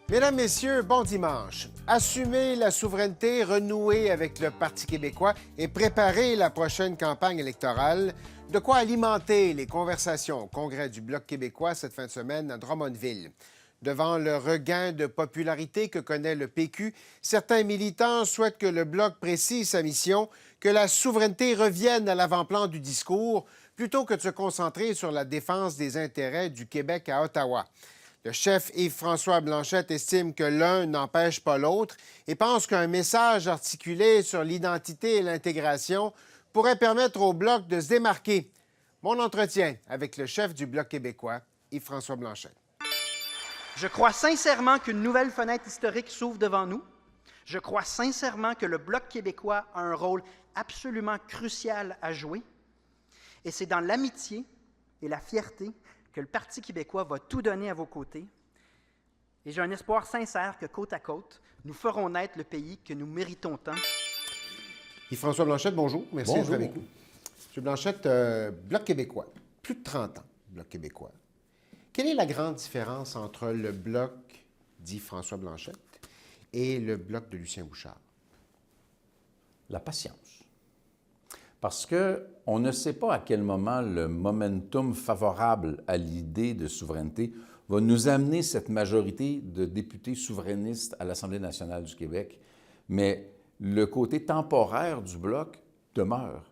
Mesdames, Messieurs, bon dimanche. Assumer la souveraineté, renouer avec le Parti québécois et préparer la prochaine campagne électorale, de quoi alimenter les conversations au Congrès du Bloc québécois cette fin de semaine à Drummondville. Devant le regain de popularité que connaît le PQ, certains militants souhaitent que le Bloc précise sa mission, que la souveraineté revienne à l'avant-plan du discours, plutôt que de se concentrer sur la défense des intérêts du Québec à Ottawa. Le chef Yves-François Blanchette estime que l'un n'empêche pas l'autre et pense qu'un message articulé sur l'identité et l'intégration pourrait permettre au Bloc de se démarquer. Mon entretien avec le chef du Bloc québécois, Yves-François Blanchette. Je crois sincèrement qu'une nouvelle fenêtre historique s'ouvre devant nous. Je crois sincèrement que le Bloc québécois a un rôle absolument crucial à jouer. Et c'est dans l'amitié et la fierté que le Parti québécois va tout donner à vos côtés. Et j'ai un espoir sincère que, côte à côte, nous ferons naître le pays que nous méritons tant. Yves-François Blanchette, bonjour. Merci d'être avec nous. M. Blanchette, Bloc québécois, plus de 30 ans, Bloc québécois. Quelle est la grande différence entre le Bloc d'Yves-François Blanchette et le Bloc de Lucien Bouchard? La patience. Parce qu'on ne sait pas à quel moment le momentum favorable à l'idée de souveraineté va nous amener cette majorité de députés souverainistes à l'Assemblée nationale du Québec. Mais le côté temporaire du Bloc demeure.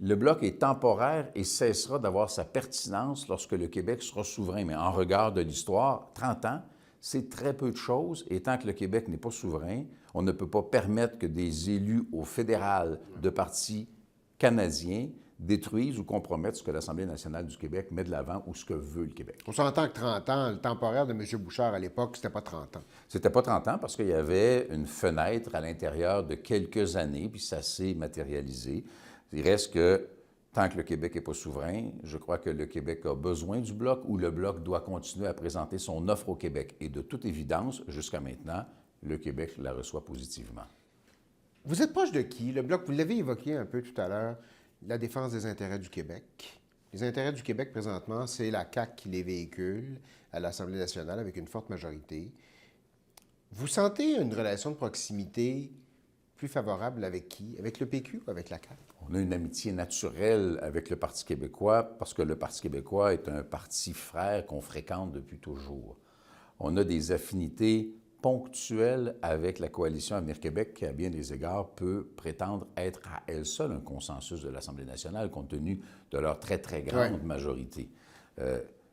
Le Bloc est temporaire et cessera d'avoir sa pertinence lorsque le Québec sera souverain. Mais en regard de l'histoire, 30 ans, c'est très peu de choses. Et tant que le Québec n'est pas souverain, on ne peut pas permettre que des élus au fédéral de partis canadiens détruisent ou compromettent ce que l'Assemblée nationale du Québec met de l'avant ou ce que veut le Québec. On s'entend que 30 ans, le temporaire de M. Bouchard à l'époque, c'était pas 30 ans. C'était pas 30 ans parce qu'il y avait une fenêtre à l'intérieur de quelques années, puis ça s'est matérialisé. Il reste que, tant que le Québec n'est pas souverain, je crois que le Québec a besoin du Bloc ou le Bloc doit continuer à présenter son offre au Québec. Et de toute évidence, jusqu'à maintenant, le Québec la reçoit positivement. Vous êtes proche de qui? Le Bloc, vous l'avez évoqué un peu tout à l'heure, la défense des intérêts du Québec. Les intérêts du Québec, présentement, c'est la CAQ qui les véhicule à l'Assemblée nationale avec une forte majorité. Vous sentez une relation de proximité plus favorable avec qui? Avec le PQ ou avec la CAQ? On a une amitié naturelle avec le Parti québécois parce que le Parti québécois est un parti frère qu'on fréquente depuis toujours. On a des affinités ponctuelle avec la coalition Avenir Québec qui, à bien des égards, peut prétendre être à elle seule un consensus de l'Assemblée nationale compte tenu de leur très, très grande majorité.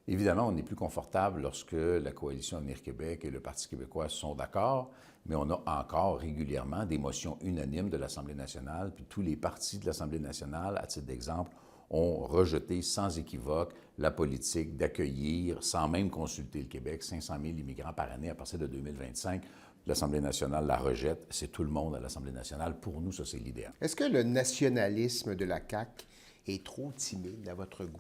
Évidemment, on est plus confortable lorsque la coalition Avenir Québec et le Parti québécois sont d'accord, mais on a encore régulièrement des motions unanimes de l'Assemblée nationale, puis tous les partis de l'Assemblée nationale, à titre d'exemple, ont rejeté sans équivoque la politique d'accueillir, sans même consulter le Québec, 500 000 immigrants par année à partir de 2025. L'Assemblée nationale la rejette. C'est tout le monde à l'Assemblée nationale. Pour nous, ça, c'est l'idéal. Est-ce que le nationalisme de la CAQ est trop timide à votre goût?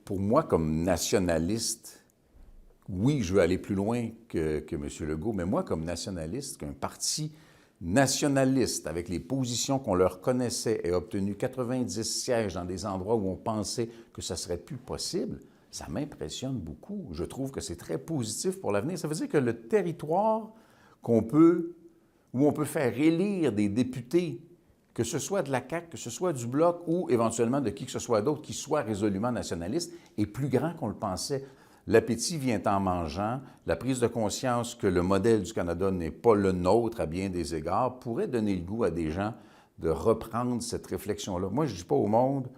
Pour moi, comme nationaliste, oui, je veux aller plus loin que M. Legault, mais moi, comme nationaliste, qu'un parti nationaliste, avec les positions qu'on leur connaissait, ait obtenu 90 sièges dans des endroits où on pensait que ça serait plus possible, ça m'impressionne beaucoup. Je trouve que c'est très positif pour l'avenir. Ça veut dire que le territoire où on peut faire élire des députés, que ce soit de la CAQ, que ce soit du Bloc ou éventuellement de qui que ce soit d'autre qui soit résolument nationaliste, est plus grand qu'on le pensait. L'appétit vient en mangeant. La prise de conscience que le modèle du Canada n'est pas le nôtre à bien des égards pourrait donner le goût à des gens de reprendre cette réflexion-là. Moi, je ne dis pas au monde,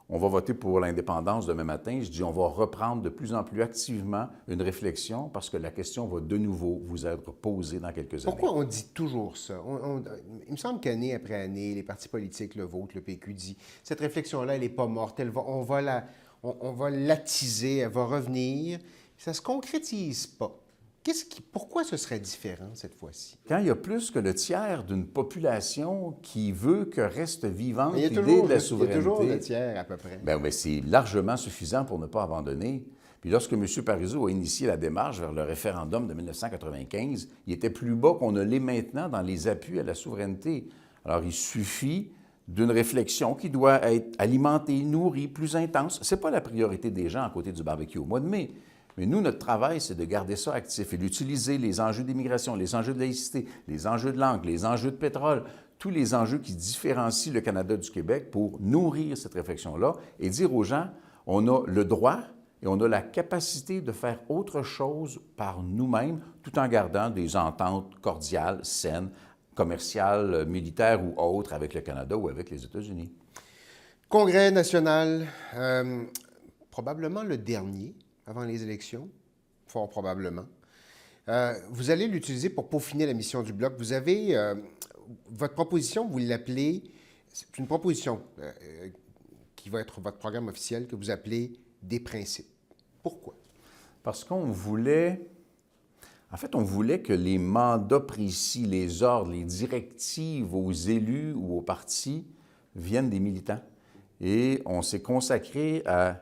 on va voter pour l'indépendance demain matin. Je dis, on va reprendre de plus en plus activement une réflexion parce que la question va de nouveau vous être posée dans quelques années. Pourquoi on dit toujours ça? Il me semble qu'année après année, les partis politiques, le vôtre, le PQ, dit cette réflexion-là, elle n'est pas morte, on va l'attiser, elle va revenir. Ça ne se concrétise pas. Pourquoi ce serait différent cette fois-ci? Quand il y a plus que le tiers d'une population qui veut que reste vivante l'idée de la souveraineté... Il y a toujours le tiers à peu près. Bien, c'est largement suffisant pour ne pas abandonner. Puis lorsque M. Parizeau a initié la démarche vers le référendum de 1995, il était plus bas qu'on ne l'est maintenant dans les appuis à la souveraineté. Alors, il suffit d'une réflexion qui doit être alimentée, nourrie, plus intense. Ce n'est pas la priorité des gens à côté du barbecue au mois de mai. Mais nous, notre travail, c'est de garder ça actif et d'utiliser les enjeux d'immigration, les enjeux de laïcité, les enjeux de langue, les enjeux de pétrole, tous les enjeux qui différencient le Canada du Québec pour nourrir cette réflexion-là et dire aux gens, on a le droit et on a la capacité de faire autre chose par nous-mêmes tout en gardant des ententes cordiales, saines, commerciales, militaires ou autres avec le Canada ou avec les États-Unis. Congrès national, probablement le dernier avant les élections, fort probablement. Vous allez l'utiliser pour peaufiner la mission du Bloc. Vous avez, votre proposition, vous l'appelez, c'est une proposition qui va être votre programme officiel que vous appelez des principes. Pourquoi? Parce qu'on voulait, en fait, on voulait que les mandats précis, les ordres, les directives aux élus ou aux partis viennent des militants. Et on s'est consacré à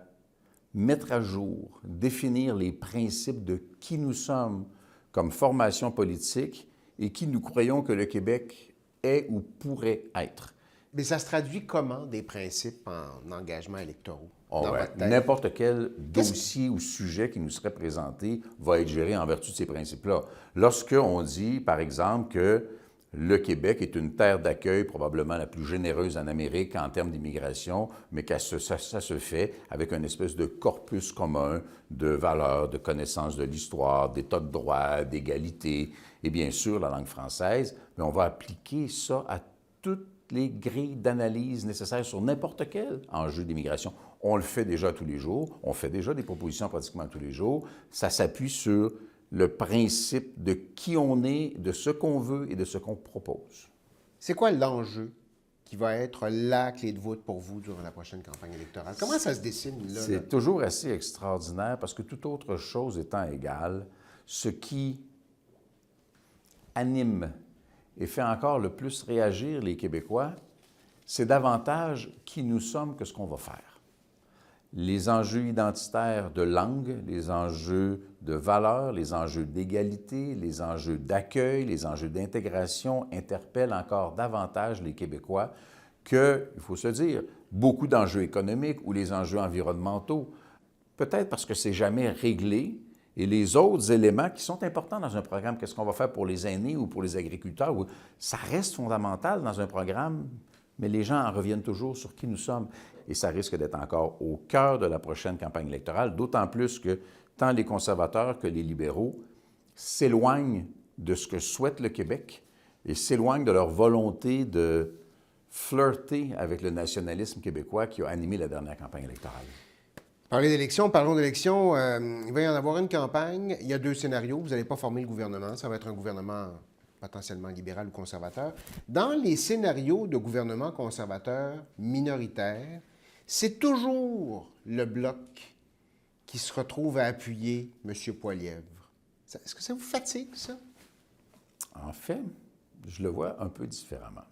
mettre à jour, définir les principes de qui nous sommes comme formation politique et qui nous croyons que le Québec est ou pourrait être. Mais ça se traduit comment, des principes en engagements électoraux? Oh ouais. N'importe quel dossier ou sujet qui nous serait présenté va être géré en vertu de ces principes-là. Lorsqu'on dit, par exemple, que le Québec est une terre d'accueil probablement la plus généreuse en Amérique en termes d'immigration, mais que ça se fait avec une espèce de corpus commun de valeurs, de connaissances de l'histoire, d'état de droit, d'égalité, et bien sûr la langue française, mais on va appliquer ça à toutes les grilles d'analyse nécessaires sur n'importe quel enjeu d'immigration. On le fait déjà tous les jours, on fait déjà des propositions pratiquement tous les jours. Ça s'appuie sur le principe de qui on est, de ce qu'on veut et de ce qu'on propose. C'est quoi l'enjeu qui va être la clé de voûte pour vous durant la prochaine campagne électorale? Comment ça se dessine, là? C'est toujours assez extraordinaire parce que toute autre chose étant égale, ce qui anime et fait encore le plus réagir les Québécois, c'est davantage qui nous sommes que ce qu'on va faire. Les enjeux identitaires de langue, les enjeux de valeur, les enjeux d'égalité, les enjeux d'accueil, les enjeux d'intégration interpellent encore davantage les Québécois que, il faut se dire, beaucoup d'enjeux économiques ou les enjeux environnementaux. Peut-être parce que c'est jamais réglé et les autres éléments qui sont importants dans un programme, qu'est-ce qu'on va faire pour les aînés ou pour les agriculteurs, ça reste fondamental dans un programme, mais les gens en reviennent toujours sur qui nous sommes. Et ça risque d'être encore au cœur de la prochaine campagne électorale, d'autant plus que tant les conservateurs que les libéraux s'éloignent de ce que souhaite le Québec et s'éloignent de leur volonté de flirter avec le nationalisme québécois qui a animé la dernière campagne électorale. Parlons d'élections. Il va y en avoir une campagne. Il y a deux scénarios. Vous n'allez pas former le gouvernement. Ça va être un gouvernement potentiellement libéral ou conservateur. Dans les scénarios de gouvernement conservateur minoritaire, c'est toujours le Bloc qui se retrouve à appuyer M. Poilievre. Est-ce que ça vous fatigue, ça? En fait, je le vois un peu différemment.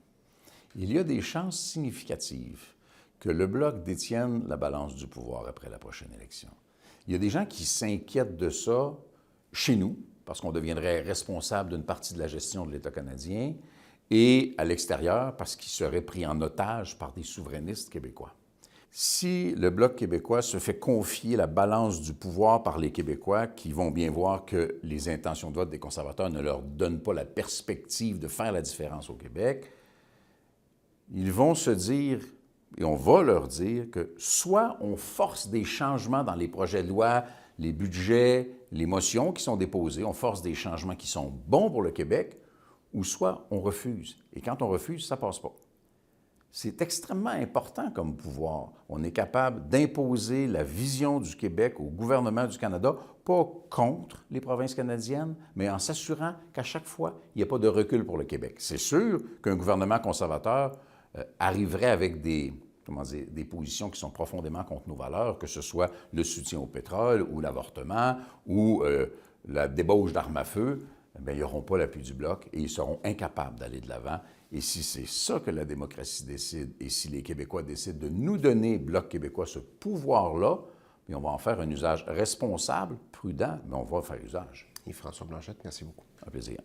Il y a des chances significatives que le Bloc détienne la balance du pouvoir après la prochaine élection. Il y a des gens qui s'inquiètent de ça chez nous, parce qu'on deviendrait responsable d'une partie de la gestion de l'État canadien, et à l'extérieur, parce qu'il serait pris en otage par des souverainistes québécois. Si le Bloc québécois se fait confier la balance du pouvoir par les Québécois, qui vont bien voir que les intentions de vote des conservateurs ne leur donnent pas la perspective de faire la différence au Québec, ils vont se dire, et on va leur dire, que soit on force des changements dans les projets de loi, les budgets, les motions qui sont déposées, on force des changements qui sont bons pour le Québec, ou soit on refuse. Et quand on refuse, ça ne passe pas. C'est extrêmement important comme pouvoir. On est capable d'imposer la vision du Québec au gouvernement du Canada, pas contre les provinces canadiennes, mais en s'assurant qu'à chaque fois, il n'y a pas de recul pour le Québec. C'est sûr qu'un gouvernement conservateur arriverait avec des positions qui sont profondément contre nos valeurs, que ce soit le soutien au pétrole ou l'avortement ou la débauche d'armes à feu, bien, ils n'auront pas l'appui du Bloc et ils seront incapables d'aller de l'avant. Et si c'est ça que la démocratie décide et si les Québécois décident de nous donner, Bloc québécois, ce pouvoir-là, bien, on va en faire un usage responsable, prudent, mais on va en faire usage. Yves-François Blanchette, merci beaucoup. Un plaisir.